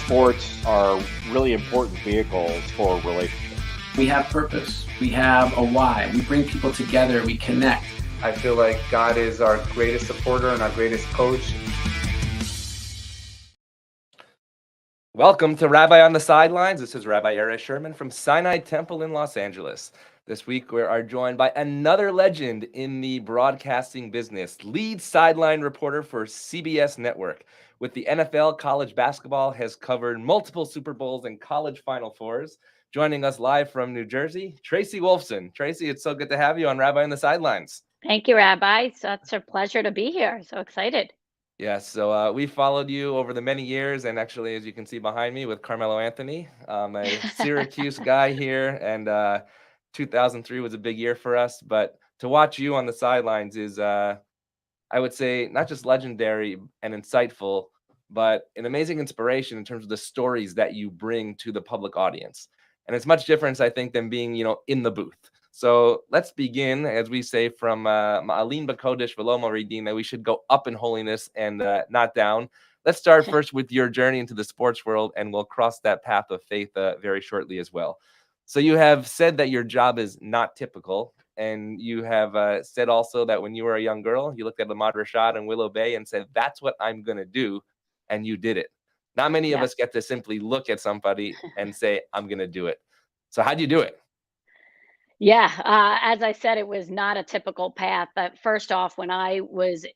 sports are really important vehicles for relationships. We have purpose. We have a why. We bring people together. We connect. I feel like God is our greatest supporter and our greatest coach. Welcome to Rabbi on the Sidelines. This is Rabbi Sherman from Sinai Temple in Los Angeles. This week we are joined by another legend in the broadcasting business, lead sideline reporter for CBS Network. With the NFL, college basketball has covered multiple Super Bowls and college Final Fours. Joining us live from New Jersey, Tracy Wolfson. Tracy, it's so good to have you on Rabbi on the Sidelines. Thank you, Rabbi. So it's a pleasure to be here. So excited. Yes, so we followed you over the many years, and actually, as you can see behind me with Carmelo Anthony, a Syracuse guy here, and 2003 was a big year for us. But to watch you on the sidelines is, I would say, not just legendary and insightful, but an amazing inspiration in terms of the stories that you bring to the public audience. And it's much different, I think, than being, in the booth. So let's begin, as we say, from Ma'alin B'Kodesh V'lo Moridin, that we should go up in holiness and not down. Let's start first with your journey into the sports world, and we'll cross that path of faith very shortly as well. So you have said that your job is not typical, and you have said also that when you were a young girl, you looked at the Madrashah in Willow Bay and said, that's what I'm going to do, and you did it. Not many of us get to simply look at somebody and say, I'm going to do it. So how'd you do it? Yeah, as I said, it was not a typical path. But first off, when I was,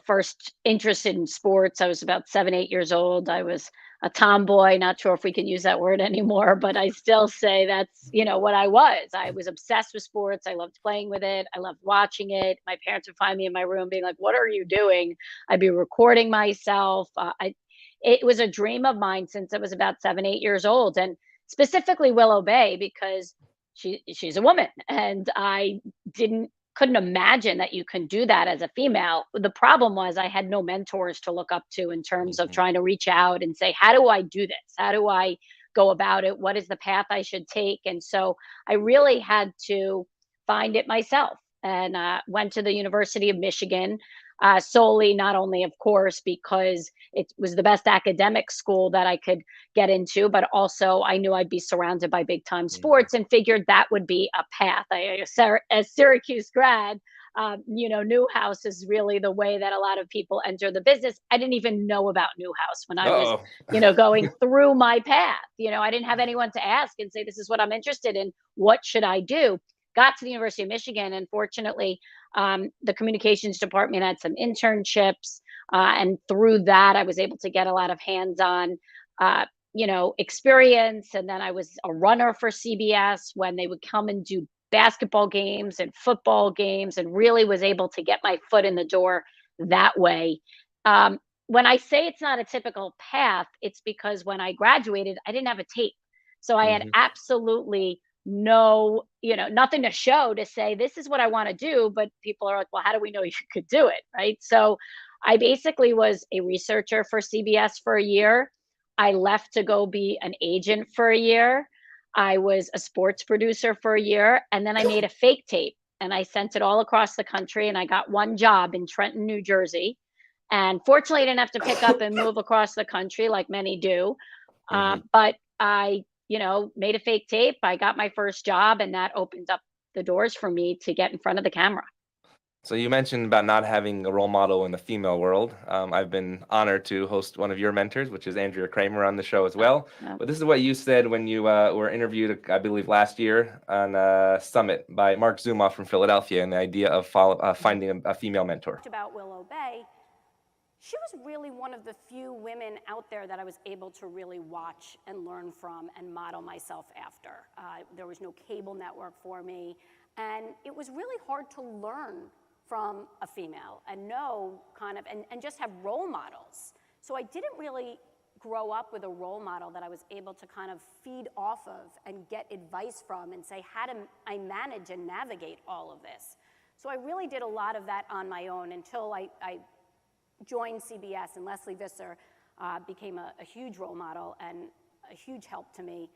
first interested in sports, I was about 7, 8 years old. I was a tomboy. Not sure if we can use that word anymore, but I still say that's, what I was. I was obsessed with sports. I loved playing with it. I loved watching it. My parents would find me in my room being like, what are you doing? I'd be recording myself. It was a dream of mine since I was about 7, 8 years old. And specifically Willow Bay, because she's a woman, and I couldn't imagine that you can do that as a female. The problem was I had no mentors to look up to in terms of trying to reach out and say, how do I do this? How do I go about it? What is the path I should take? And so I really had to find it myself, and went to the University of Michigan, solely, not only, of course, because it was the best academic school that I could get into, but also I knew I'd be surrounded by big time sports and figured that would be a path. As Syracuse grad, Newhouse is really the way that a lot of people enter the business. I didn't even know about Newhouse when I was, going through my path. I didn't have anyone to ask and say, this is what I'm interested in. What should I do? Got to the University of Michigan, and fortunately, the communications department had some internships, and through that, I was able to get a lot of hands-on, experience. And then I was a runner for CBS when they would come and do basketball games and football games, and really was able to get my foot in the door that way. When I say it's not a typical path, it's because when I graduated, I didn't have a tape. So I had absolutely nothing to show to say, this is what I want to do. But people are like, well, how do we know you could do it? Right. So I basically was a researcher for CBS for a year. I left to go be an agent for a year. I was a sports producer for a year. And then I made a fake tape and I sent it all across the country. And I got one job in Trenton, New Jersey. And fortunately, I didn't have to pick up and move across the country like many do. But I made a fake tape. I got my first job, and that opened up the doors for me to get in front of the camera. So you mentioned about not having a role model in the female world. I've been honored to host one of your mentors, which is Andrea Kramer, on the show as well. But this is what you said when you were interviewed, I believe, last year on a summit by Mark Zumoff from Philadelphia, and the idea of finding a female mentor. About Willow Bay. She was really one of the few women out there that I was able to really watch and learn from and model myself after. There was no cable network for me, and it was really hard to learn from a female and know and just have role models. So I didn't really grow up with a role model that I was able to kind of feed off of and get advice from and say, how do I manage and navigate all of this? So I really did a lot of that on my own until I joined CBS, and Leslie Visser became a huge role model and a huge help to me.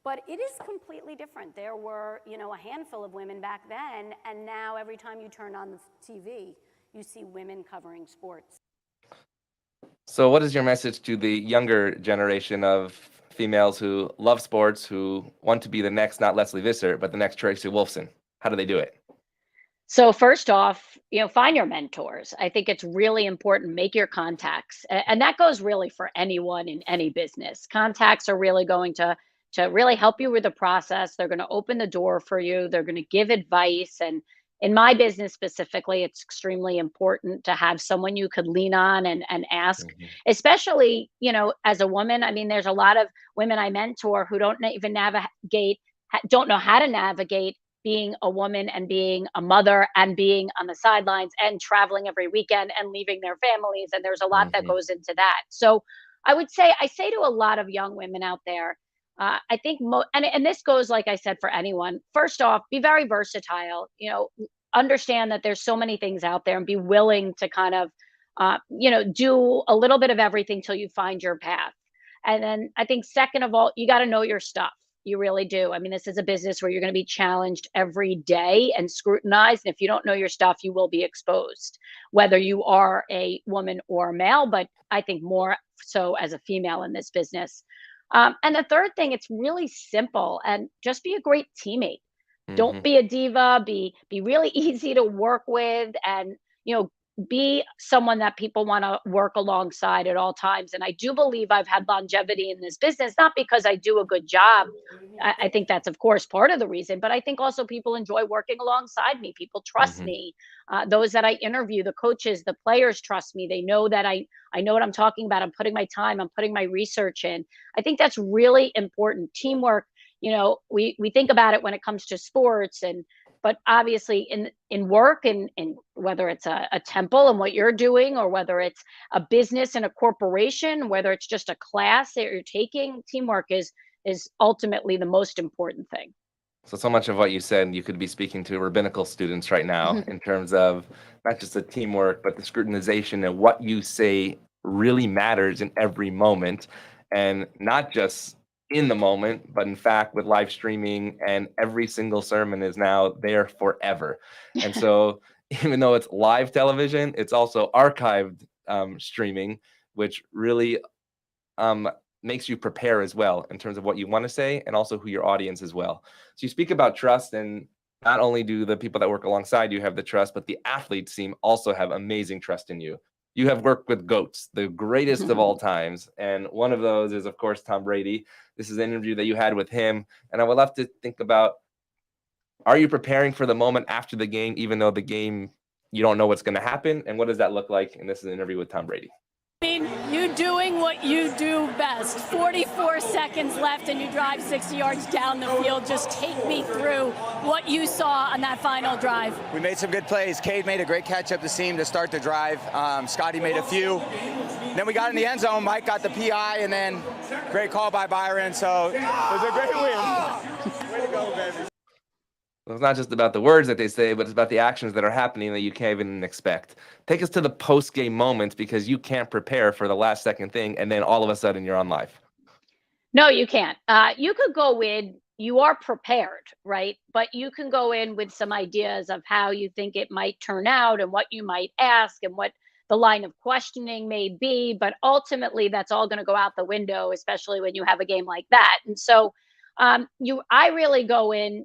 But it is completely different. There were, a handful of women back then, and now every time you turn on the TV, you see women covering sports. So, what is your message to the younger generation of females who love sports, who want to be the next, not Leslie Visser, but the next Tracy Wolfson? How do they do it? So first off, find your mentors. I think it's really important. Make your contacts, and that goes really for anyone in any business. Contacts are really going to really help you with the process. They're going to open the door for you. They're going to give advice, and in my business specifically, it's extremely important to have someone you could lean on and ask, Mhm. especially as a woman. I mean, there's a lot of women I mentor who don't even navigate, don't know how to navigate being a woman and being a mother and being on the sidelines and traveling every weekend and leaving their families. And there's a lot that Mhm. goes into that. So I say to a lot of young women out there, I think, and this goes, like I said, for anyone. First off, be very versatile. Understand that there's so many things out there and be willing to kind of, do a little bit of everything till you find your path. And then I think, second of all, you got to know your stuff. You really do. I mean, this is a business where you're going to be challenged every day and scrutinized. And if you don't know your stuff, you will be exposed, whether you are a woman or a male, but I think more so as a female in this business. And the third thing, it's really simple, and just be a great teammate. Don't Mhm. be a diva, be really easy to work with, and, you know, be someone that people wanna work alongside at all times. And I do believe I've had longevity in this business, not because I do a good job. I think that's, of course, part of the reason, but I think also people enjoy working alongside me. People trust Mhm. me. Those that I interview, the coaches, the players trust me. They know that I know what I'm talking about. I'm putting my time, I'm putting my research in. I think that's really important. Teamwork, we think about it when it comes to sports, and but obviously in work, and whether it's a temple and what you're doing, or whether it's a business and a corporation, whether it's just a class that you're taking, teamwork is ultimately the most important thing. So much of what you said, you could be speaking to rabbinical students right now in terms of not just the teamwork, but the scrutinization and what you say really matters in every moment. And not just in the moment, but in fact, with live streaming and every single sermon is now there forever. And so, even though it's live television, it's also archived streaming, which really um, makes you prepare as well in terms of what you want to say and also who your audience as well. So you speak about trust, and not only do the people that work alongside you have the trust, but the athletes seem also have amazing trust in you. You have worked with GOATs, the greatest of all times. And one of those is, of course, Tom Brady. This is an interview that you had with him. And I would love to think about, are you preparing for the moment after the game, even though the game, you don't know what's going to happen? And what does that look like? And this is an interview with Tom Brady. I mean, you doing what you do best. 44 seconds left and you drive 60 yards down the field. Just take me through what you saw on that final drive. We made some good plays. Cade made a great catch up the seam to start the drive. Scotty made a few. Then we got in the end zone. Mike got the PI, and then great call by Byron. So it was a great win. Way to go, baby. It's not just about the words that they say, but it's about the actions that are happening that you can't even expect. Take us to the post-game moments, because you can't prepare for the last second thing, and then all of a sudden you're on live. No, you can't. You could go in, you are prepared, right? But you can go in with some ideas of how you think it might turn out and what you might ask and what the line of questioning may be. But ultimately, that's all going to go out the window, especially when you have a game like that. And so, I really go in,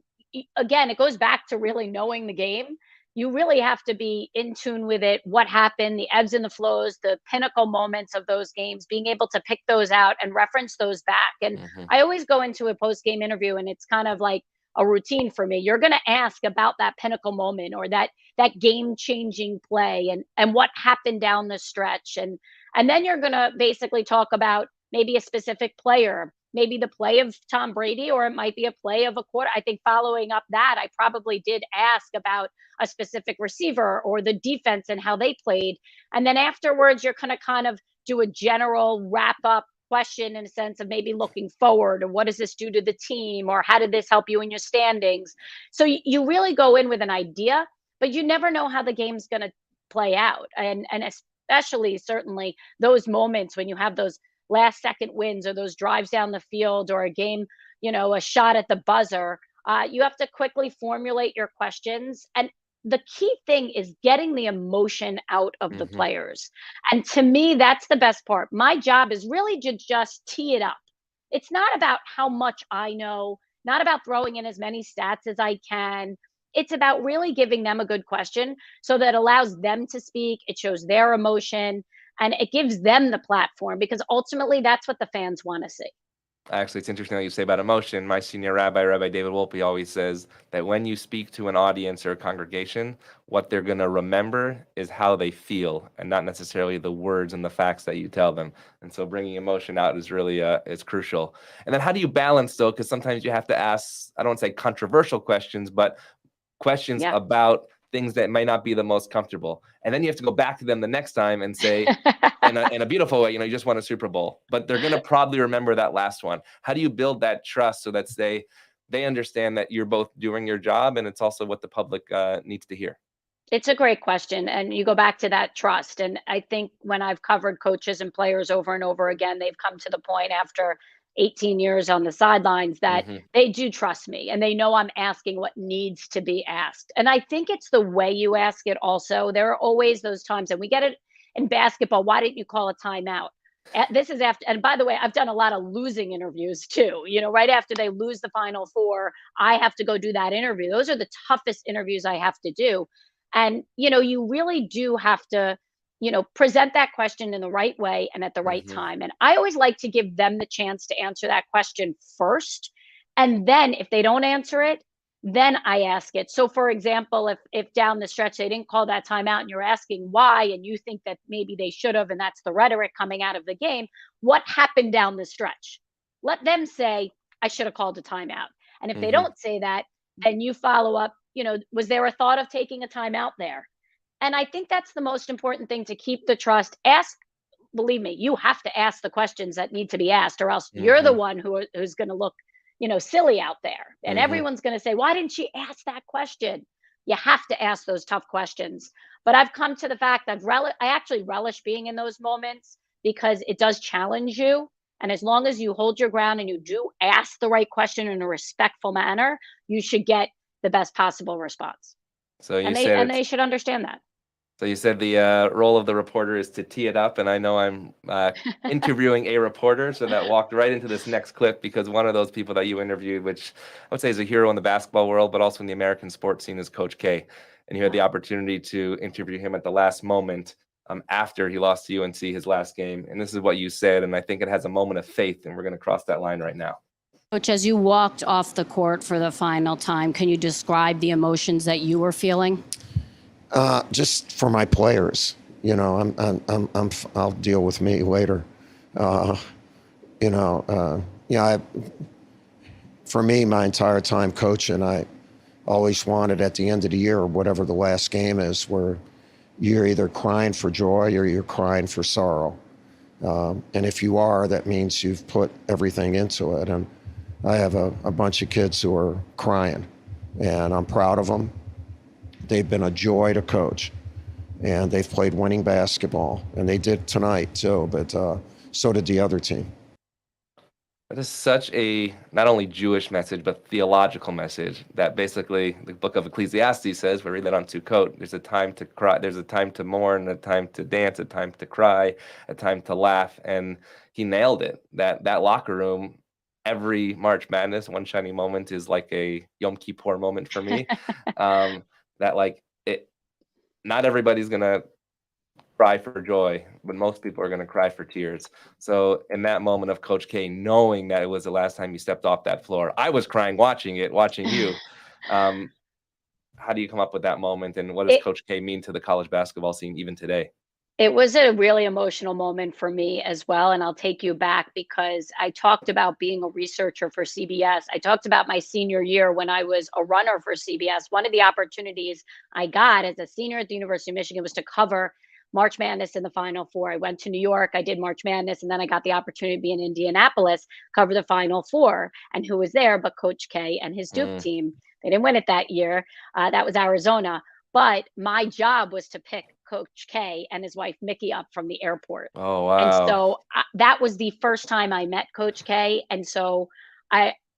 again, it goes back to really knowing the game. You really have to be in tune with it, what happened, the ebbs and the flows, the pinnacle moments of those games, being able to pick those out and reference those back. And Mhm. I always go into a post game interview, and it's kind of like a routine for me. You're going to ask about that pinnacle moment, or that game changing play, and what happened down the stretch, and then you're going to basically talk about maybe a specific player, maybe the play of Tom Brady, or it might be a play of a quarter. I think following up that, I probably did ask about a specific receiver or the defense and how they played. And then afterwards, you're going to kind of do a general wrap up question, in a sense of maybe looking forward, or what does this do to the team, or how did this help you in your standings? So you really go in with an idea, but you never know how the game's going to play out. And especially, certainly, those moments when you have those last second wins, or those drives down the field, or a game, a shot at the buzzer. You have to quickly formulate your questions. And the key thing is getting the emotion out of the Mm-hmm. players. And to me, that's the best part. My job is really to just tee it up. It's not about how much I know, not about throwing in as many stats as I can. It's about really giving them a good question so that allows them to speak. It shows their emotion and it gives them the platform because ultimately that's what the fans want to see. Actually, it's interesting that you say about emotion. My senior rabbi, Rabbi David Wolpe, always says that when you speak to an audience or a congregation, what they're going to remember is how they feel and not necessarily the words and the facts that you tell them. And so bringing emotion out is really is crucial. And then how do you balance, though? Because sometimes you have to ask, I don't want to say controversial questions, but questions Yeah. about things that might not be the most comfortable. And then you have to go back to them the next time and say, in a beautiful way, you just won a Super Bowl, but they're going to probably remember that last one. How do you build that trust so that they understand that you're both doing your job and it's also what the public needs to hear? It's a great question. And you go back to that trust. And I think when I've covered coaches and players over and over again, they've come to the point after 18 years on the sidelines that Mm-hmm. they do trust me and they know I'm asking what needs to be asked. And I think it's the way you ask it also. There are always those times, and we get it in basketball. Why didn't you call a timeout? This is after, and by the way, I've done a lot of losing interviews too. Right after they lose the Final Four, I have to go do that interview. Those are the toughest interviews I have to do. And, you really do have to, present that question in the right way and at the right Mm-hmm. time. And I always like to give them the chance to answer that question first. And then if they don't answer it, then I ask it. So for example, if down the stretch they didn't call that timeout and you're asking why, and you think that maybe they should have, and that's the rhetoric coming out of the game, what happened down the stretch? Let them say, I should have called a timeout. And if they Mm-hmm. don't say that, then you follow up, was there a thought of taking a timeout there? And I think that's the most important thing to keep the trust. Ask, believe me, you have to ask the questions that need to be asked, or else you're the Mm-hmm. one who's going to look, silly out there. And Mm-hmm. everyone's going to say, why didn't she ask that question? You have to ask those tough questions. But I've come to the fact that I actually relish being in those moments because it does challenge you. And as long as you hold your ground and you do ask the right question in a respectful manner, you should get the best possible response. So you And said it's they should understand that. So you said the role of the reporter is to tee it up, and I know I'm interviewing a reporter, so that walked right into this next clip because one of those people that you interviewed, which I would say is a hero in the basketball world, but also in the American sports scene, is Coach K. And you had the opportunity to interview him at the last moment after he lost to UNC his last game. And this is what you said, and I think it has a moment of faith, and we're going to cross that line right now. Coach, as you walked off the court for the final time, can you describe the emotions that you were feeling? Just for my players, I'll deal with me later. For me, my entire time coaching, I always wanted at the end of the year or whatever the last game is, where you're either crying for joy or you're crying for sorrow. And if you are, that means you've put everything into it. And I have a bunch of kids who are crying, and I'm proud of them. They've been a joy to coach, and they've played winning basketball, and they did tonight too, but so did the other team. That is such a not only Jewish message, but theological message that basically the book of Ecclesiastes says, we read that on Sukkot, there's a time to cry, there's a time to mourn, a time to dance, a time to cry, a time to laugh. And he nailed it. That locker room, every March Madness, one shining moment is like a Yom Kippur moment for me. That not everybody's gonna cry for joy, but most people are gonna cry for tears. So in that moment of Coach K, knowing that it was the last time you stepped off that floor, I was crying watching you. How do you come up with that moment, and what does Coach K mean to the college basketball scene even today? It was a really emotional moment for me as well. And I'll take you back because I talked about being a researcher for CBS. I talked about my senior year when I was a runner for CBS. One of the opportunities I got as a senior at the University of Michigan was to cover March Madness in the Final Four. I went to New York, I did March Madness, and then I got the opportunity to be in Indianapolis, cover the Final Four. And who was there but Coach K and his Duke team? They didn't win it that year. That was Arizona. But my job was to pick Coach K and his wife Mickey up from the airport. Oh, wow. And so that was the first time I met Coach K. And so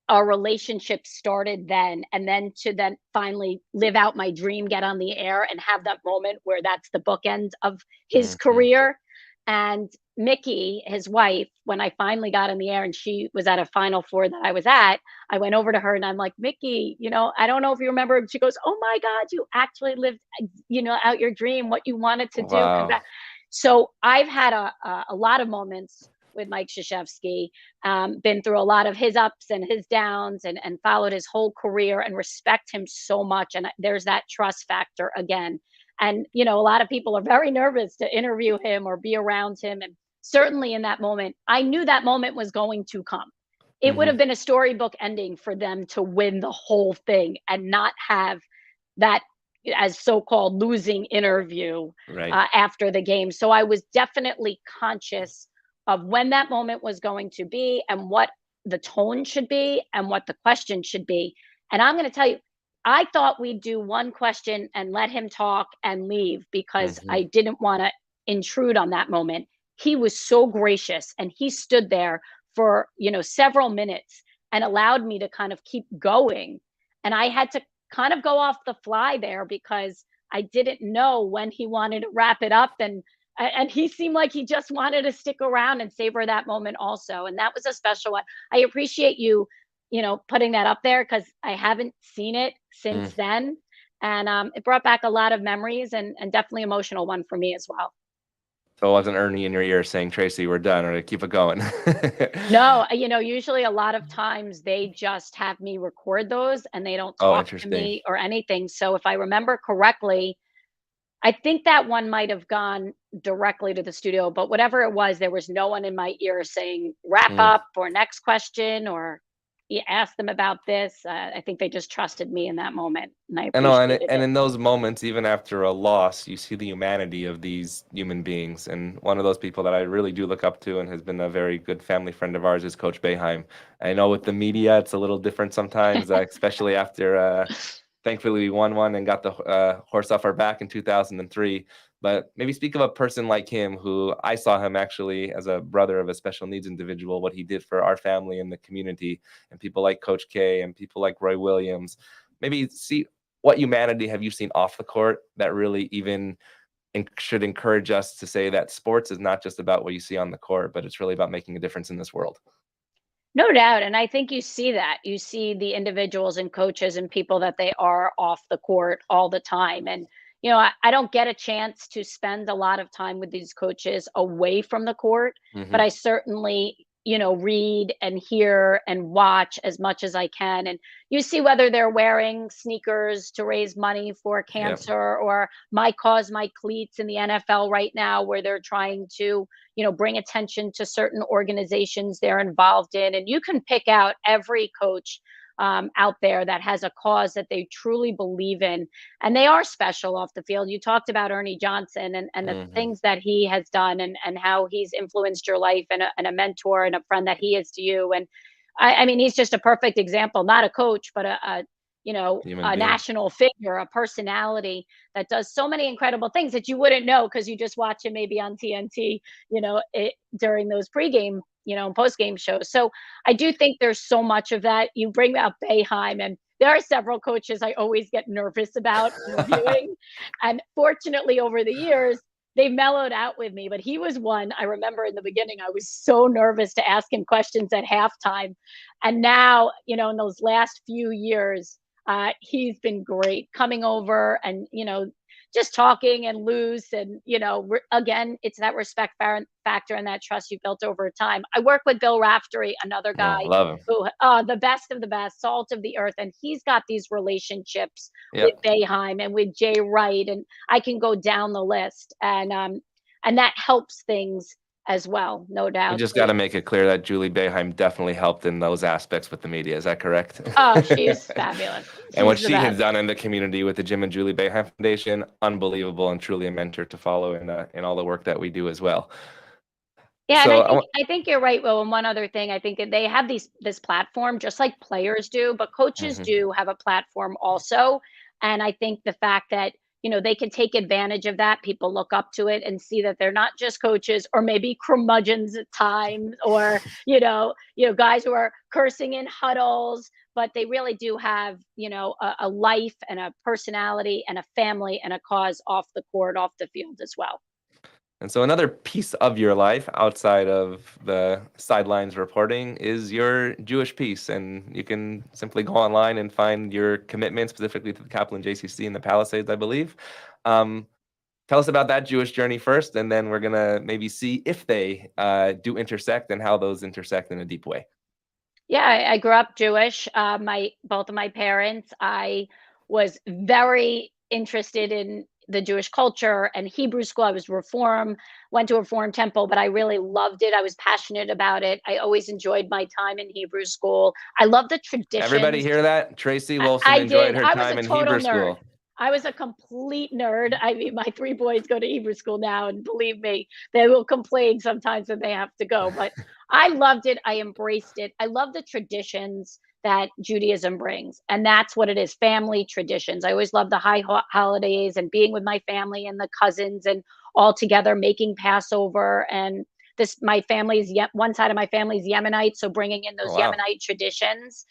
our relationship started then, and then to then finally live out my dream, get on the air and have that moment where that's the bookend of his Mhm. career. And Mickey, his wife, when I finally got in the air and she was at a Final Four that I was at, I went over to her and I'm like, Mickey, I don't know if you remember. She goes, "Oh my God, you actually lived, out your dream, what you wanted to do. Wow. Congrats." So I've had a lot of moments with Mike Krzyzewski, been through a lot of his ups and his downs, and followed his whole career and respect him so much. And there's that trust factor again. And, a lot of people are very nervous to interview him or be around him. And certainly in that moment, I knew that moment was going to come. It would Mhm. have been a storybook ending for them to win the whole thing and not have that as so-called losing interview Right. after the game. So I was definitely conscious of when that moment was going to be and what the tone should be and what the question should be. And I'm going to tell you, I thought we'd do one question and let him talk and leave because I Mhm. didn't want to intrude on that moment. He was so gracious and he stood there for, several minutes and allowed me to kind of keep going. And I had to kind of go off the fly there because I didn't know when he wanted to wrap it up, and he seemed like he just wanted to stick around and savor that moment also, and that was a special one. I appreciate you, putting that up there because I haven't seen it Mm. since then, and it brought back a lot of memories, and definitely emotional one for me as well. So it wasn't Ernie in your ear saying, "Tracy, we're done," or keep it going. No, usually a lot of times they just have me record those and they don't Oh, talk to interesting. me or anything. So if I remember correctly, I think that one might have gone directly to the studio, but whatever it was, there was no one in my ear saying wrap Mm. up or next question or ask them about this. I think they just trusted me in that moment, and I I know, and appreciated it. in those moments, even after a loss, you see the humanity of these human beings. And one of those people that I really do look up to and has been a very good family friend of ours is Coach Boeheim. I know with the media, it's a little different sometimes, especially after, thankfully, we won one and got the horse off our back in 2003. But maybe speak of a person like him who I saw him actually as a brother of a special needs individual, what he did for our family and the community, and people like Coach K and people like Roy Williams. Maybe see what humanity have you seen off the court that really even should encourage us to say that sports is not just about what you see on the court, but it's really about making a difference in this world? No doubt. And I think you see that. You see the individuals and coaches and people that they are off the court all the time. And, I don't get a chance to spend a lot of time with these coaches away from the court, but Hmm. I certainly, read and hear and watch as much as I can. And you see whether they're wearing sneakers to raise money for Yep. cancer or My Cause, My Cleats in the NFL right now, where they're trying to bring attention to certain organizations they're involved in. And you can pick out every coach out there that has a cause that they truly believe in. And they are special off the field. You talked about Ernie Johnson and the Hmm. things that he has done and how he's influenced your life and a mentor and a friend that he is to you. And I mean, he's just a perfect example, not a coach, but Human a being. national figure, a personality that does so many incredible things that you wouldn't know because you just watch him maybe on TNT, during those pregame, and postgame shows. So I do think there's so much of that. You bring up Bayheim, and there are several coaches I always get nervous about interviewing. And fortunately, over the years, they've mellowed out with me. But he was one I remember in the beginning, I was so nervous to ask him questions at halftime. And now, in those last few years, he's been great coming over and, just talking and loose. And, again, it's that respect factor and that trust you built over time. I work with Bill Raftery, another Yeah, guy love him. who, the best of the best, salt of the earth. And he's got these relationships with Yep. Bayheim and with Jay Wright. And I can go down the list. And that helps things as well, no We doubt. just got So, to make it clear that Julie Boeheim definitely helped in those aspects with the media. Is that correct? oh, she's fabulous. And what She's the she has best. done in the community with the Jim and Julie Boeheim Foundation, unbelievable and truly a mentor to follow in all the work that we do as well. Yeah, and So I think you're right, Will. And one other thing, I think that they have this platform just like players do, but coaches Mhm. do have a platform also. And I think the fact that, they can take advantage of that. People look up to it and see that they're not just coaches or maybe curmudgeons at times, or guys who are cursing in huddles, but they really do have a life and a personality and a family and a cause off the court, off the field as well. And so another piece of your life outside of the sidelines reporting is your Jewish piece. And you can simply go online and find your commitment specifically to the Kaplan JCC in the Palisades, I believe. Tell us about that Jewish journey first, and then we're going to maybe see if they do intersect and how those intersect in a deep way. Yeah, I grew up Jewish. Both of my parents. I was very interested in the Jewish culture and Hebrew school. I was Reform, went to a Reform temple, but I really loved it. I was passionate about it. I always enjoyed my time in Hebrew school. I love the traditions. Everybody hear that? Tracy Wolfson I enjoyed did. her I was time a in total Hebrew nerd. school. I was a complete nerd. I mean, my 3 boys go to Hebrew school now, and believe me, they will complain sometimes when they have to go. But I loved it. I embraced it. I love the traditions that Judaism brings, and that's what it is: family traditions. I always loved the holidays and being with my family and the cousins and all together making Passover. And my family's one side of my family is Yemenite, so bringing in those Yemenite traditions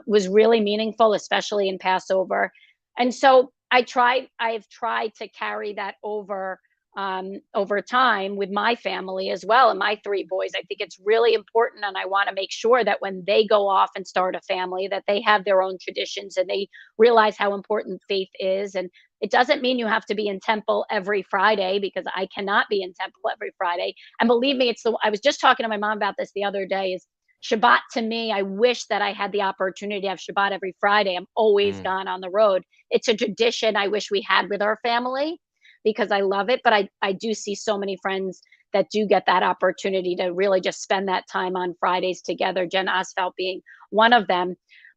was really meaningful, especially in Passover. And so I've tried to carry that over time with my family as well, and my 3 boys. I think it's really important, and I want to make sure that when they go off and start a family, that they have their own traditions and they realize how important faith is. And it doesn't mean you have to be in temple every Friday, because I cannot be in temple every Friday. And believe me, I was just talking to my mom about this the other day, is Shabbat to me, I wish that I had the opportunity to have Shabbat every Friday. I'm always gone on the road. It's a tradition I wish we had with our family, because I love it. But I do see so many friends that do get that opportunity to really just spend that time on Fridays together, Jen Osfeld being one of them.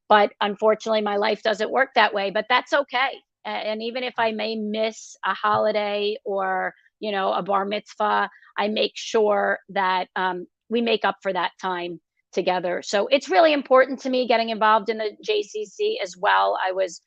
But unfortunately, my life doesn't work that way, but that's okay. And even if I may miss a holiday or, a bar mitzvah, I make sure that we make up for that time together. So it's really important to me getting involved in the JCC as well. I was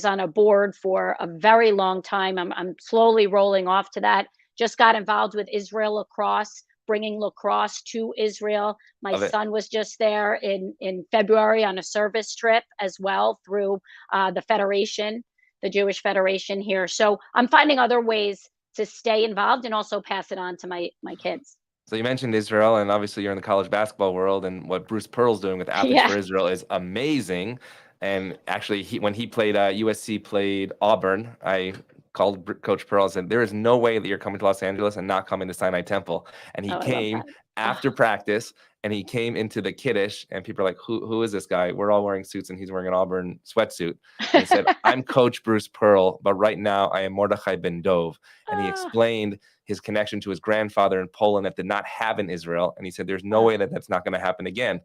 on a board for a very long time. I'm slowly rolling off to that. Just got involved with Israel lacrosse, bringing lacrosse to Israel. My son was just there in February on a service trip as well through the Federation, the Jewish Federation here. So I'm finding other ways to stay involved and also pass it on to my kids. So you mentioned Israel, and obviously you're in the college basketball world, and what Bruce Pearl's doing with Athletes for Israel is amazing. And actually, when he played, USC played Auburn, I called Coach Pearl and said, there is no way that you're coming to Los Angeles and not coming to Sinai Temple. And he came after practice, and he came into the Kiddush, and people are like, who is this guy? We're all wearing suits, and he's wearing an Auburn sweatsuit. And he said, I'm Coach Bruce Pearl, but right now I am Mordechai Ben Dov. And he explained his connection to his grandfather in Poland that did not have in Israel. And he said, there's no way that that's not going to happen again.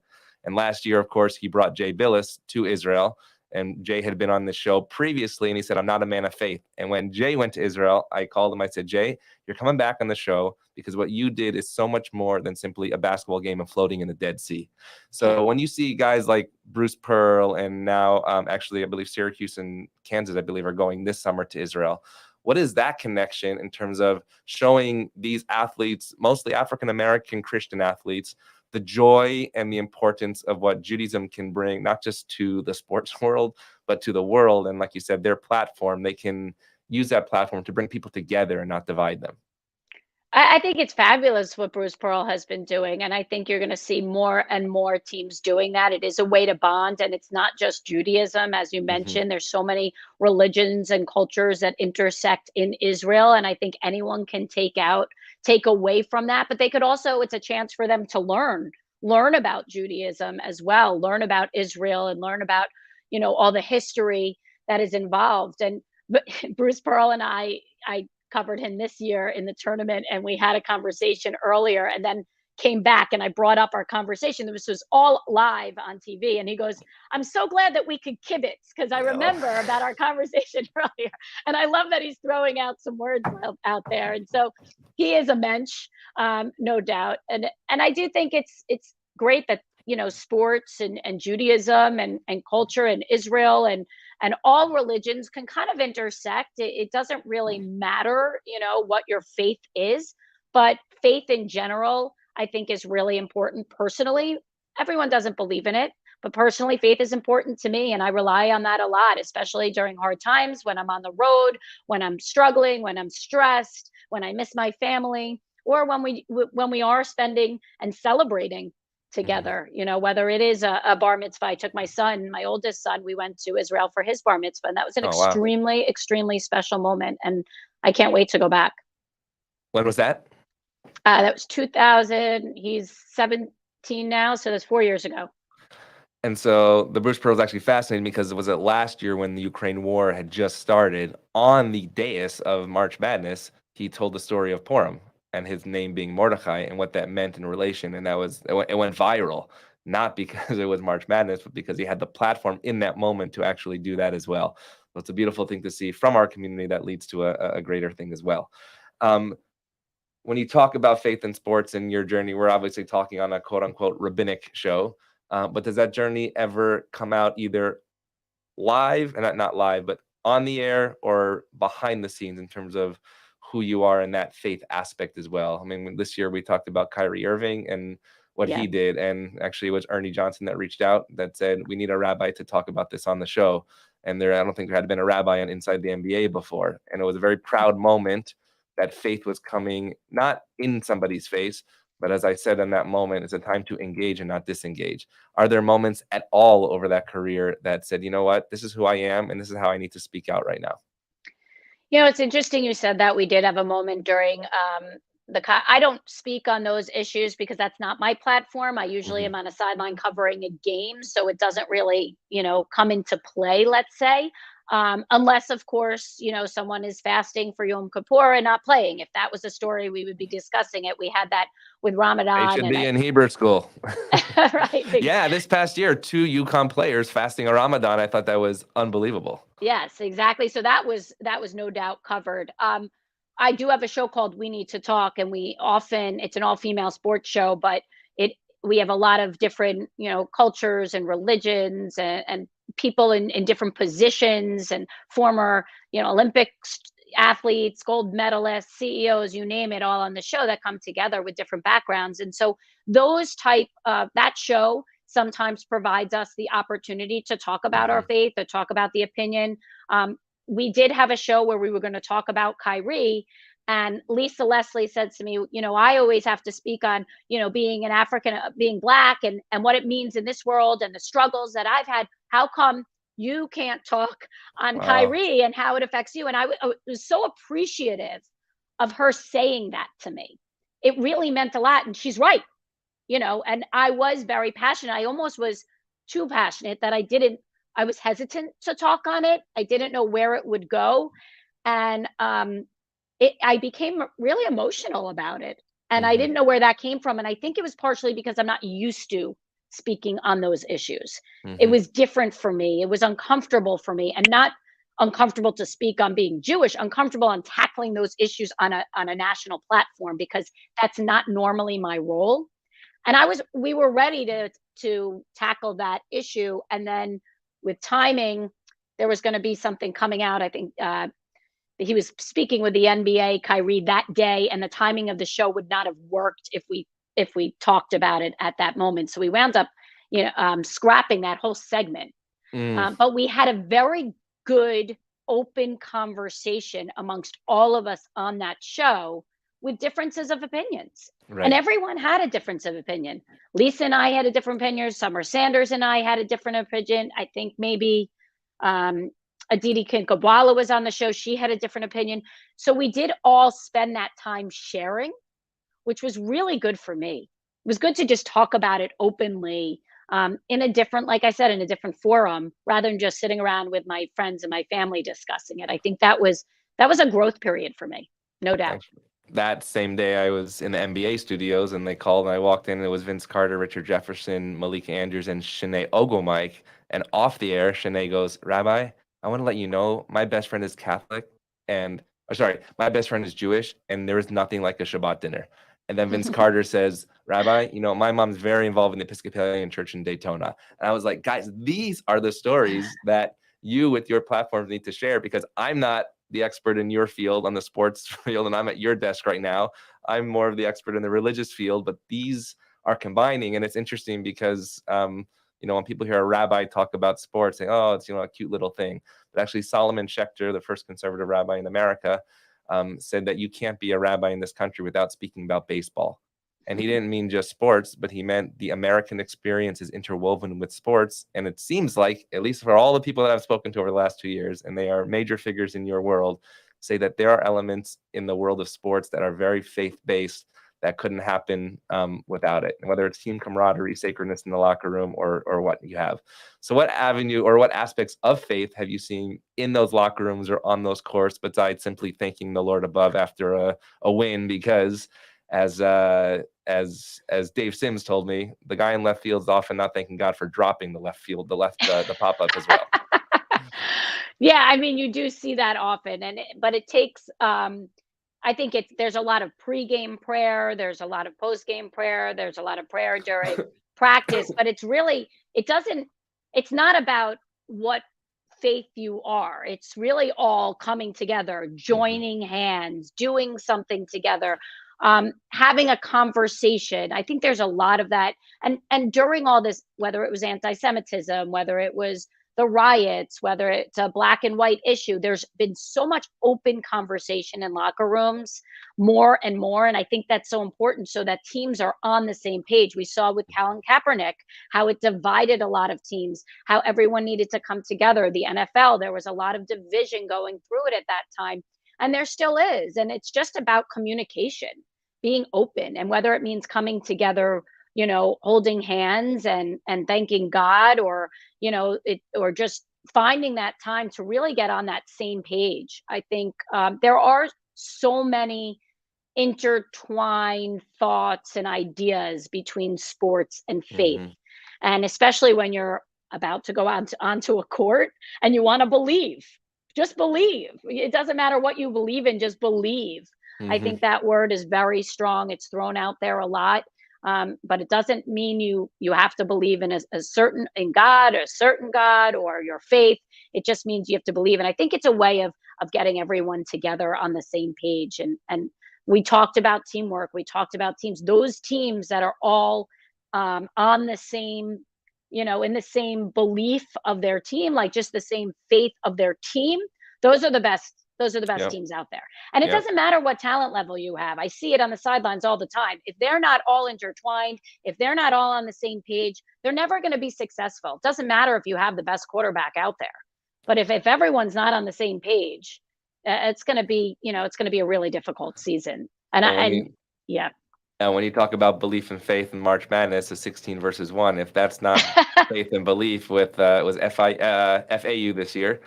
And last year, of course, he brought Jay Billis to Israel. And Jay had been on the show previously, and he said, I'm not a man of faith. And when Jay went to Israel, I called him. I said, Jay, you're coming back on the show because what you did is so much more than simply a basketball game and floating in the Dead Sea. So when you see guys like Bruce Pearl, and now actually, I believe Syracuse and Kansas, I believe, are going this summer to Israel. What is that connection in terms of showing these athletes, mostly African-American Christian athletes, the joy and the importance of what Judaism can bring, not just to the sports world, but to the world? And like you said, their platform, they can use that platform to bring people together and not divide them. I think it's fabulous what Bruce Pearl has been doing. And I think you're going to see more and more teams doing that. It is a way to bond. And it's not just Judaism, as you mentioned. There's so many religions and cultures that intersect in Israel. And I think anyone can take away from that. But they could also, it's a chance for them to learn about Judaism as well, learn about Israel, and learn about, all the history that is involved. And Bruce Pearl and I covered him this year in the tournament, and we had a conversation earlier and then came back, and I brought up our conversation. This was all live on TV, and he goes, I'm so glad that we could kibitz, because I remember about our conversation earlier. And I love that he's throwing out some words out there. And so he is a mensch, no doubt. And I do think it's great that, sports and Judaism and culture and Israel and And all religions can kind of intersect. It doesn't really matter, what your faith is, but faith in general, I think, is really important personally. Everyone doesn't believe in it, but personally, faith is important to me. And I rely on that a lot, especially during hard times, when I'm on the road, when I'm struggling, when I'm stressed, when I miss my family, or when we are spending and celebrating together, whether it is a bar mitzvah. I took my oldest son, we went to Israel for his bar mitzvah, and that was an Oh, wow. extremely, extremely special moment. And I can't wait to go back. When was that? That was 2000. He's 17 now, so that's 4 years ago. And so the Bruce Pearl is actually fascinating because it was last year when the Ukraine war had just started. On the dais of March Madness, he told the story of Purim and his name being Mordechai and what that meant in relation. And it went viral, not because it was March Madness, but because he had the platform in that moment to actually do that as well. So it's a beautiful thing to see from our community that leads to a greater thing as well. When you talk about faith in sports and your journey, we're obviously talking on a quote unquote rabbinic show. But does that journey ever come out either live, and not live, but on the air or behind the scenes in terms of who you are in that faith aspect as well? I mean, this year we talked about Kyrie Irving and what he did. And actually it was Ernie Johnson that reached out that said, we need a rabbi to talk about this on the show. And I don't think there had been a rabbi on Inside the NBA before. And it was a very proud moment that faith was coming, not in somebody's face, but as I said in that moment, it's a time to engage and not disengage. Are there moments at all over that career that said, you know what, this is who I am and this is how I need to speak out right now? It's interesting you said that. We did have a moment during I don't speak on those issues because that's not my platform. I usually am on a sideline covering a game, so it doesn't really, come into play, let's say. Unless, of course, someone is fasting for Yom Kippur and not playing. If that was a story, we would be discussing it. We had that with Ramadan. They should be in Hebrew school. Right. Yeah, this past year, 2 UConn players fasting a Ramadan. I thought that was unbelievable. Yes, exactly. So that was no doubt covered. I do have a show called We Need to Talk, and it's an all-female sports show, but we have a lot of different, cultures and religions and people in different positions and former, Olympic athletes, gold medalists, CEOs, you name it, all on the show that come together with different backgrounds. And so that show sometimes provides us the opportunity to talk about our faith or talk about the opinion. We did have a show where we were going to talk about Kyrie, and Lisa Leslie said to me, I always have to speak on, being an African, being Black and what it means in this world and the struggles that I've had. How come you can't talk on Kyrie and how it affects you? And I was so appreciative of her saying that to me. It really meant a lot. And she's right, and I was very passionate. I almost was too passionate that I was hesitant to talk on it. I didn't know where it would go. And I became really emotional about it. And I didn't know where that came from. And I think it was partially because I'm not used to speaking on those issues. It was different for me. It was uncomfortable for me, and not uncomfortable to speak on being Jewish, uncomfortable on tackling those issues on a national platform, because that's not normally my role. And we were ready to tackle that issue. And then with timing, there was going to be something coming out. I think he was speaking with the NBA, Kyrie, that day, and the timing of the show would not have worked if we talked about it at that moment. So we wound up, scrapping that whole segment. But we had a very good, open conversation amongst all of us on that show with differences of opinions. Right. And everyone had a difference of opinion. Lisa and I had a different opinion. Summer Sanders and I had a different opinion. I think maybe Aditi Kinkabwala was on the show. She had a different opinion. So we did all spend that time sharing, which was really good for me. It was good to just talk about it openly, in a different, like I said, in a different forum, rather than just sitting around with my friends and my family discussing it. I think that was a growth period for me, no doubt. That same day I was in the NBA studios, and they called, and I walked in, and it was Vince Carter, Richard Jefferson, Malika Andrews, and Shanae Ogomike. And off the air, Shanae goes, "Rabbi, I want to let you know my best friend is Catholic, my best friend is Jewish, and there is nothing like a Shabbat dinner." And then Vince Carter says, "Rabbi, my mom's very involved in the Episcopalian Church in Daytona." And I was like, guys, these are the stories that you with your platforms need to share, because I'm not the expert in your field on the sports field, and I'm at your desk right now. I'm more of the expert in the religious field, but these are combining. And it's interesting because, when people hear a rabbi talk about sports, say, oh, it's, a cute little thing. But actually Solomon Schechter, the first conservative rabbi in America, said that you can't be a rabbi in this country without speaking about baseball. And he didn't mean just sports, but he meant the American experience is interwoven with sports. And it seems like, at least for all the people that I've spoken to over the last 2 years, and they are major figures in your world, say that there are elements in the world of sports that are very faith-based that couldn't happen without it, whether it's team camaraderie, sacredness in the locker room, or what you have. So what avenue or what aspects of faith have you seen in those locker rooms or on those courts, besides simply thanking the Lord above after a win? Because as Dave Sims told me, the guy in left field is often not thanking God for dropping the the pop-up as well. Yeah, I mean, you do see that often, but it takes. I think there's a lot of pregame prayer, there's a lot of postgame prayer, there's a lot of prayer during practice, but it's not about what faith you are. It's really all coming together, joining hands, doing something together, having a conversation. I think there's a lot of that. And during all this, whether it was anti-Semitism, whether it was the riots, whether it's a black and white issue, there's been so much open conversation in locker rooms, more and more. And I think that's so important, so that teams are on the same page. We saw with Colin Kaepernick how it divided a lot of teams, how everyone needed to come together. The NFL, there was a lot of division going through it at that time, and there still is. And it's just about communication, being open, and whether it means coming together, holding hands and thanking God, or or just finding that time to really get on that same page. I think there are so many intertwined thoughts and ideas between sports and faith, and especially when you're about to go onto a court and you want to believe. Just believe. It doesn't matter what you believe in, just believe. I think that word is very strong. It's thrown out there a lot. But it doesn't mean you have to believe in in God, or a certain God, or your faith. It just means you have to believe. And I think it's a way of getting everyone together on the same page. And we talked about teamwork. We talked about teams. Those teams that are all on the same, in the same belief of their team, like just the same faith of their team. Those are the best. Those are the best teams out there. And it doesn't matter what talent level you have. I see it on the sidelines all the time. If they're not all intertwined, if they're not all on the same page, they're never going to be successful. It doesn't matter if you have the best quarterback out there. But if everyone's not on the same page, it's going to be, it's going to be a really difficult season. And And when you talk about belief and faith in March Madness, a 16 versus 1, if that's not faith and belief with was FAU this year,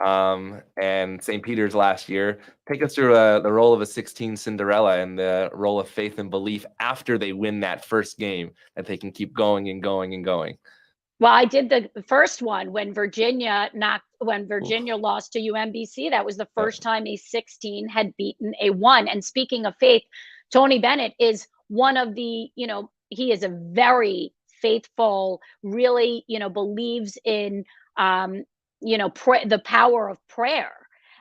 and St. Peter's last year. Take us through the role of a 16 Cinderella and the role of faith and belief after they win that first game, that they can keep going and going and going. Well, I did the first one when Virginia lost to UMBC. That was the first time a 16 had beaten a 1. And speaking of faith, Tony Bennett is one of the, he is a very faithful, really, believes in the power of prayer.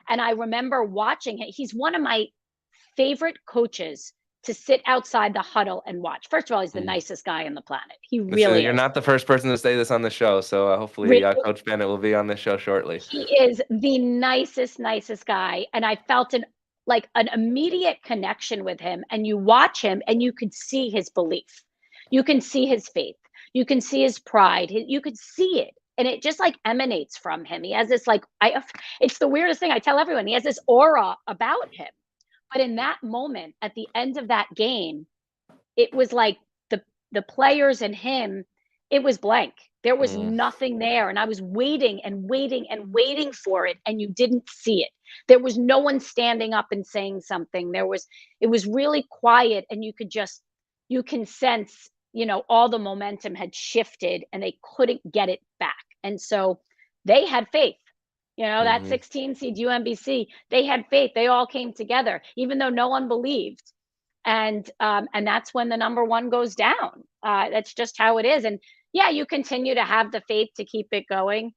And I remember watching it. He's one of my favorite coaches to sit outside the huddle and watch. First of all, he's the nicest guy on the planet. He really You're is. not the first person to say this on the show. So hopefully Coach Bennett will be on the show shortly. He is the nicest guy. And I felt an immediate connection with him. And you watch him and you could see his belief. You can see his faith. You can see his pride. You could see it. And it just emanates from him. He has this it's the weirdest thing. I tell everyone, he has this aura about him. But in that moment, at the end of that game, it was like the players and him, it was blank. There was nothing there. And I was waiting and waiting and waiting for it. And you didn't see it. There was no one standing up and saying something. It was really quiet. And you can sense, all the momentum had shifted and they couldn't get it back. And so they had faith, that 16 seed UMBC, they had faith. They all came together, even though no one believed. And that's when the number 1 goes down. That's just how it is. And yeah, you continue to have the faith to keep it going.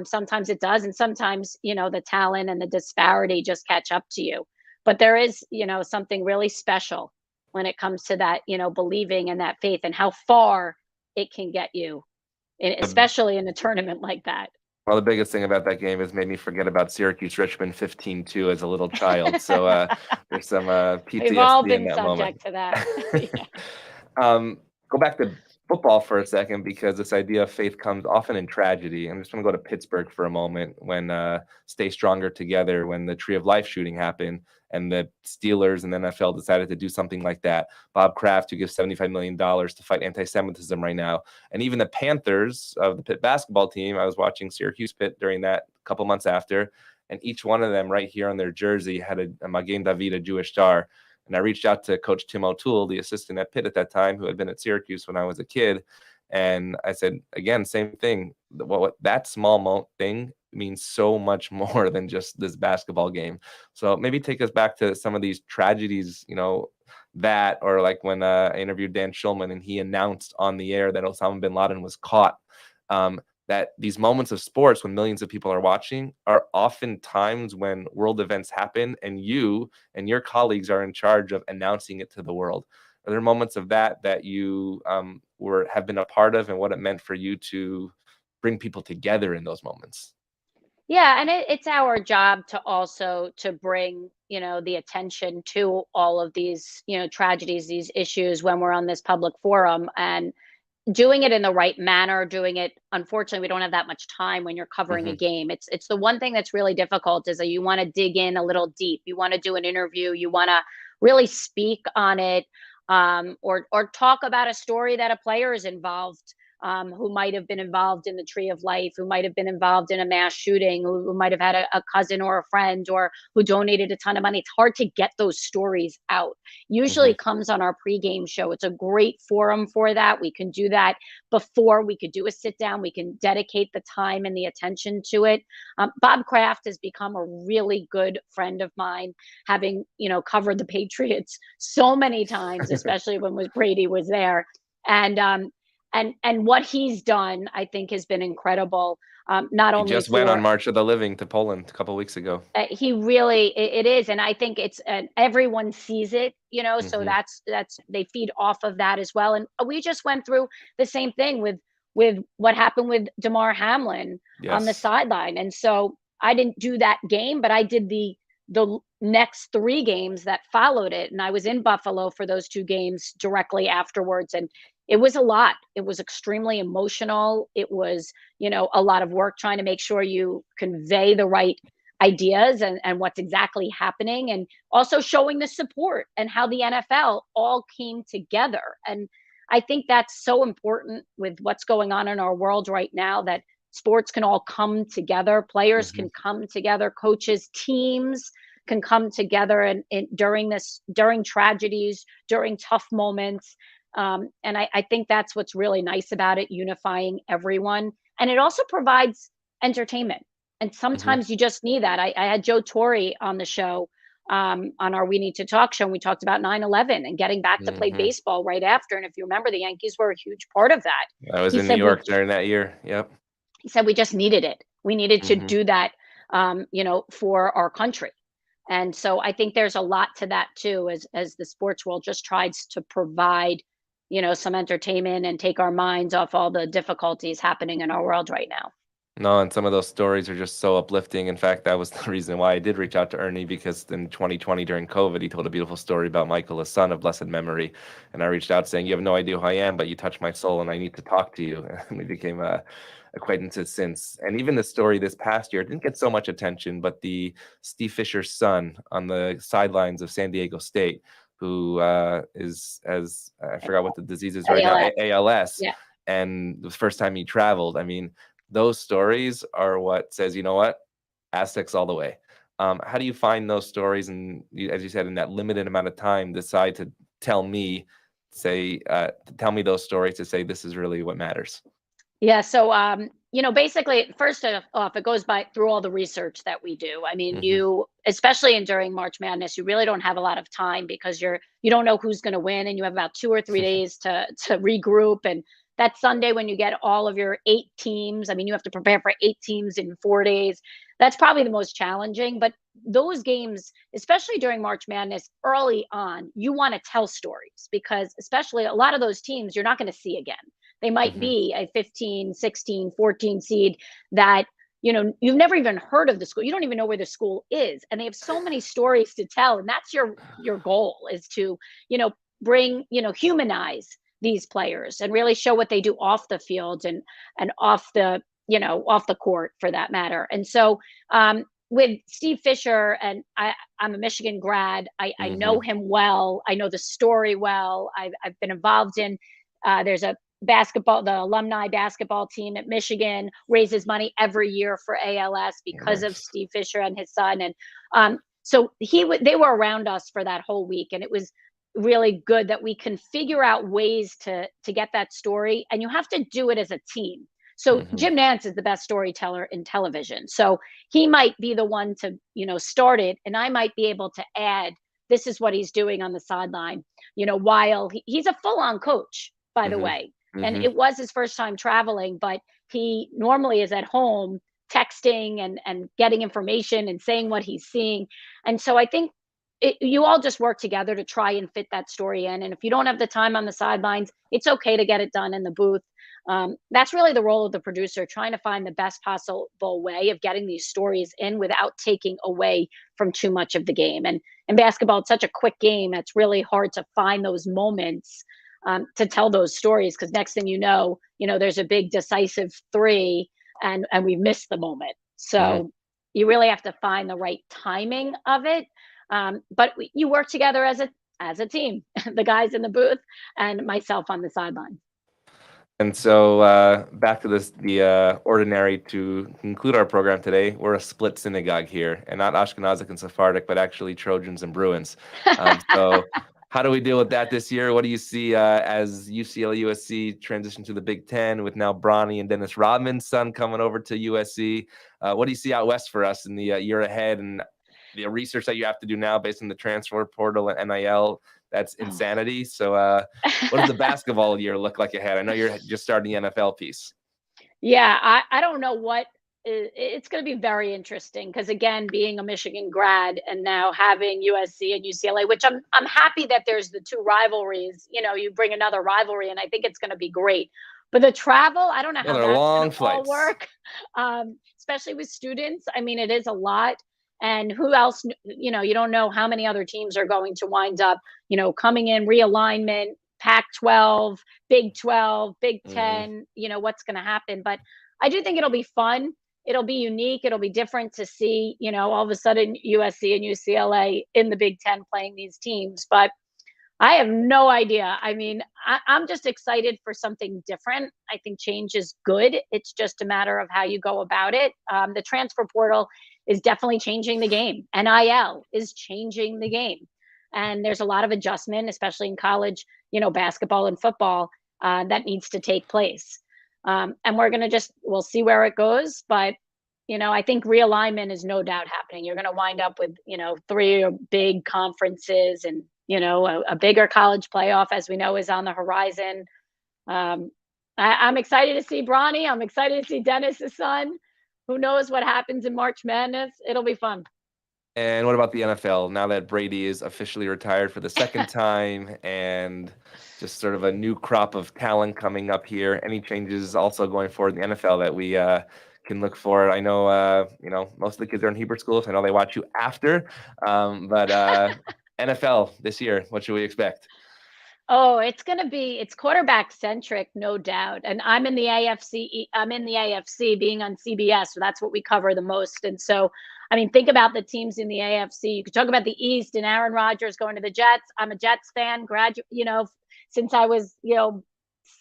Sometimes it does, and sometimes, the talent and the disparity just catch up to you. But there is, something really special when it comes to that, believing and that faith and how far it can get you, especially in a tournament like that. Well, the biggest thing about that game is made me forget about Syracuse Richmond 15-2 as a little child. So there's some We've all PTSD in been that moment. subject to that. Yeah. Go back to football for a second, because this idea of faith comes often in tragedy. I'm just going to go to Pittsburgh for a moment, when Stay Stronger Together, when the Tree of Life shooting happened and the Steelers and the NFL decided to do something like that. Bob Kraft, who gives $75 million to fight anti-Semitism right now. And even the Panthers of the Pitt basketball team, I was watching Syracuse Pitt during that a couple months after, and each one of them right here on their jersey had a Magen David, a Jewish star. And I reached out to Coach Tim O'Toole, the assistant at Pitt at that time, who had been at Syracuse when I was a kid. And I said, again, same thing. What that small thing means so much more than just this basketball game. So maybe take us back to some of these tragedies, that, or like when I interviewed Dan Schulman and he announced on the air that Osama bin Laden was caught. That these moments of sports when millions of people are watching are often times when world events happen and you and your colleagues are in charge of announcing it to the world. Are there moments of that you have been a part of, and what it meant for you to bring people together in those moments? Yeah, and it's our job to also to bring, the attention to all of these, tragedies, these issues when we're on this public forum, and doing it in the right manner, doing it, unfortunately, we don't have that much time when you're covering a game. It's the one thing that's really difficult, is that you want to dig in a little deep. You want to do an interview, you want to really speak on it, or talk about a story that a player is involved, who might have been involved in the Tree of Life, who might have been involved in a mass shooting, who might have had a cousin or a friend, or who donated a ton of money. It's hard to get those stories out. Usually it comes on our pregame show. It's a great forum for that. We can do that before. We could do a sit down. We can dedicate the time and the attention to it. Bob Kraft has become a really good friend of mine, having, covered the Patriots so many times, especially when Brady was there. And what he's done, I think, has been incredible. Not only he just went on March of the Living to Poland a couple of weeks ago. He really, it is, and I think it's, everyone sees it, So that's they feed off of that as well. And we just went through the same thing with what happened with Damar Hamlin on the sideline, and so I didn't do that game, but I did the next 3 games that followed it, and I was in Buffalo for those 2 games directly afterwards, and it was a lot. It was extremely emotional. It was, a lot of work trying to make sure you convey the right ideas and what's exactly happening, and also showing the support and how the NFL all came together. And I think that's so important with what's going on in our world right now, that sports can all come together. Players can come together, coaches, teams can come together, and during tragedies, during tough moments. And I think that's what's really nice about it, unifying everyone. And it also provides entertainment. And sometimes you just need that. I had Joe Torre on the show, on our We Need to Talk show, and we talked about 9/11 and getting back to play baseball right after. And if you remember, the Yankees were a huge part of that. I was in New York during that year. Yep. He said we just needed it. We needed to do that, for our country. And so I think there's a lot to that too, as the sports world just tries to provide, some entertainment and take our minds off all the difficulties happening in our world right now. No, and some of those stories are just so uplifting. In fact, that was the reason why I did reach out to Ernie, because in 2020 during COVID, he told a beautiful story about Michael, his son of blessed memory. And I reached out saying, you have no idea who I am, but you touched my soul and I need to talk to you. And we became acquaintances since. And even the story this past year didn't get so much attention, but the Steve Fisher's son on the sidelines of San Diego State, who is, as I forgot what the disease is right now, ALS. Yeah. And the first time he traveled, I mean, those stories are what says, you know what, Aztecs all the way. How do you find those stories, and as you said, in that limited amount of time, decide to tell me those stories to say this is really what matters? Yeah. So, basically, first off, it goes through all the research that we do. I mean, you, especially during March Madness, you really don't have a lot of time, because you don't know who's going to win, and you have about 2 or 3 days to regroup, and that Sunday when you get all of your 8 teams, I mean, you have to prepare for 8 teams in 4 days. That's probably the most challenging, but those games, especially during March Madness early on, you want to tell stories because especially a lot of those teams you're not going to see again. They might Hmm. be a 15, 16, 14 seed that you've never even heard of the school. You don't even know where the school is. And they have so many stories to tell. And that's your goal is to, bring, humanize these players and really show what they do off the field and off the, off the court for that matter. And so with Steve Fisher, and I'm a Michigan grad, I know Hmm. him well. I know the story well. I've been involved in, there's a the alumni basketball team at Michigan raises money every year for ALS because of Nice. Steve Fisher and his son. And so they were around us for that whole week. And it was really good that we can figure out ways to get that story. And you have to do it as a team. So Hmm. Jim Nantz is the best storyteller in television. So he might be the one to, start it. And I might be able to add, this is what he's doing on the sideline, while he's a full on coach, by the Hmm. way. And Hmm. it was his first time traveling, but he normally is at home texting and getting information and saying what he's seeing. And so I think you all just work together to try and fit that story in. And if you don't have the time on the sidelines, it's okay to get it done in the booth. That's really the role of the producer, trying to find the best possible way of getting these stories in without taking away from too much of the game. And in basketball, it's such a quick game. It's really hard to find those moments to tell those stories because next thing there's a big decisive three and we missed the moment. Hmm. So you really have to find the right timing of it. But you work together as a team, the guys in the booth and myself on the sideline. And so back to the ordinary to conclude our program today. We're a split synagogue here, and not Ashkenazic and Sephardic, but actually Trojans and Bruins. So how do we deal with that this year? What do you see as UCLA USC transition to the Big Ten with now Bronny and Dennis Rodman's son coming over to USC? What do you see out west for us in the year ahead and the research that you have to do now based on the transfer portal and NIL? That's insanity. So what does the basketball year look like ahead? I know you're just starting the NFL piece. Yeah, I don't know what it's going to be very interesting because again, being a Michigan grad and now having USC and UCLA, which I'm happy that there's the two rivalries. You bring another rivalry, and I think it's going to be great. But the travel, I don't know Yeah, how they're that's long going to all flights. work, especially with students. I mean, it is a lot. And who else? You don't know how many other teams are going to wind up, coming in realignment, Pac-12, Big 12, Big Hmm. 10. What's going to happen? But I do think it'll be fun. It'll be unique. It'll be different to see, all of a sudden USC and UCLA in the Big Ten playing these teams. But I have no idea. I mean, I'm just excited for something different. I think change is good. It's just a matter of how you go about it. The transfer portal is definitely changing the game. NIL is changing the game. And there's a lot of adjustment, especially in college, basketball and football, that needs to take place. And we'll see where it goes. But, I think realignment is no doubt happening. You're going to wind up with, 3 big conferences and, a bigger college playoff, as we know, is on the horizon. I'm excited to see Bronny. I'm excited to see Dennis's son. Who knows what happens in March Madness? It'll be fun. And what about the NFL? Now that Brady is officially retired for the second time and just sort of a new crop of talent coming up here, any changes also going forward in the NFL that we can look for? I know, most of the kids are in Hebrew schools. I know they watch you after, but NFL this year, what should we expect? Oh, it's quarterback centric, no doubt. And I'm in the AFC. I'm in the AFC being on CBS. So that's what we cover the most. And so, I mean, think about the teams in the AFC. You could talk about the East and Aaron Rodgers going to the Jets. I'm a Jets fan, since I was,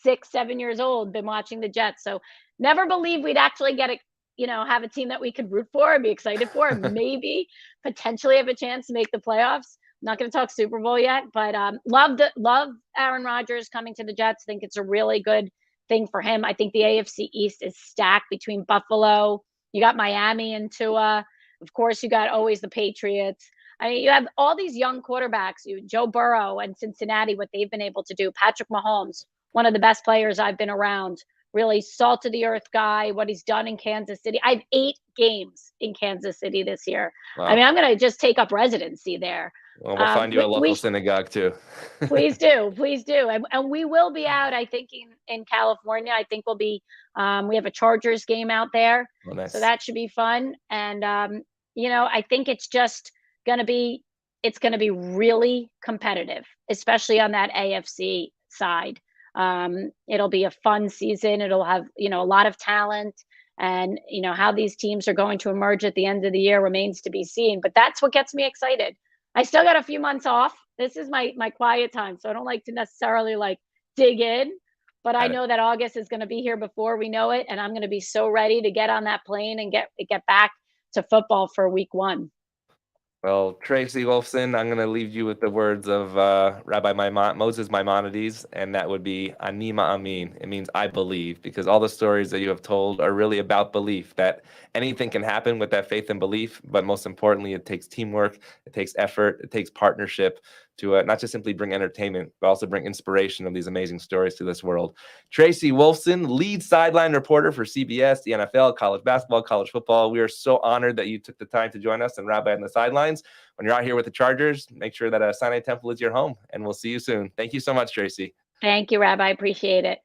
6, 7 years old, been watching the Jets. So never believed we'd actually have a team that we could root for and be excited for, and maybe potentially have a chance to make the playoffs. Not going to talk Super Bowl yet, but love Aaron Rodgers coming to the Jets. Think it's a really good thing for him. I think the AFC East is stacked between Buffalo. You got Miami and Tua. Of course, you got always the Patriots. I mean, you have all these young quarterbacks. Joe Burrow and Cincinnati, what they've been able to do. Patrick Mahomes, one of the best players I've been around. Really salt of the earth guy, what he's done in Kansas City. I have 8 games in Kansas City this year. I mean, Wow. I'm going to just take up residency there. Well, we'll find you a local synagogue too. Please do, please do. And we will be out, I think, in California. I think we'll be, we have a Chargers game out there. Oh, nice. So that should be fun. And, I think it's just going to be, it's going to be really competitive, especially on that AFC side. It'll be a fun season. It'll have, a lot of talent, and, how these teams are going to emerge at the end of the year remains to be seen. But that's what gets me excited. I still got a few months off. This is my quiet time, so I don't like to necessarily dig in, but I know that August is going to be here before we know it, and I'm going to be so ready to get on that plane and get back to football for week 1. Well, Tracy Wolfson, I'm going to leave you with the words of Rabbi Moses Maimonides, and that would be Ani Ma'amin. It means I believe, because all the stories that you have told are really about belief, that anything can happen with that faith and belief, but most importantly, it takes teamwork, it takes effort, it takes partnership to not just simply bring entertainment, but also bring inspiration of these amazing stories to this world. Tracy Wolfson, lead sideline reporter for CBS, the NFL, college basketball, college football. We are so honored that you took the time to join us and Rabbi on the Sidelines. When you're out here with the Chargers, make sure that Sinai Temple is your home, and we'll see you soon. Thank you so much, Tracy. Thank you, Rabbi. I appreciate it.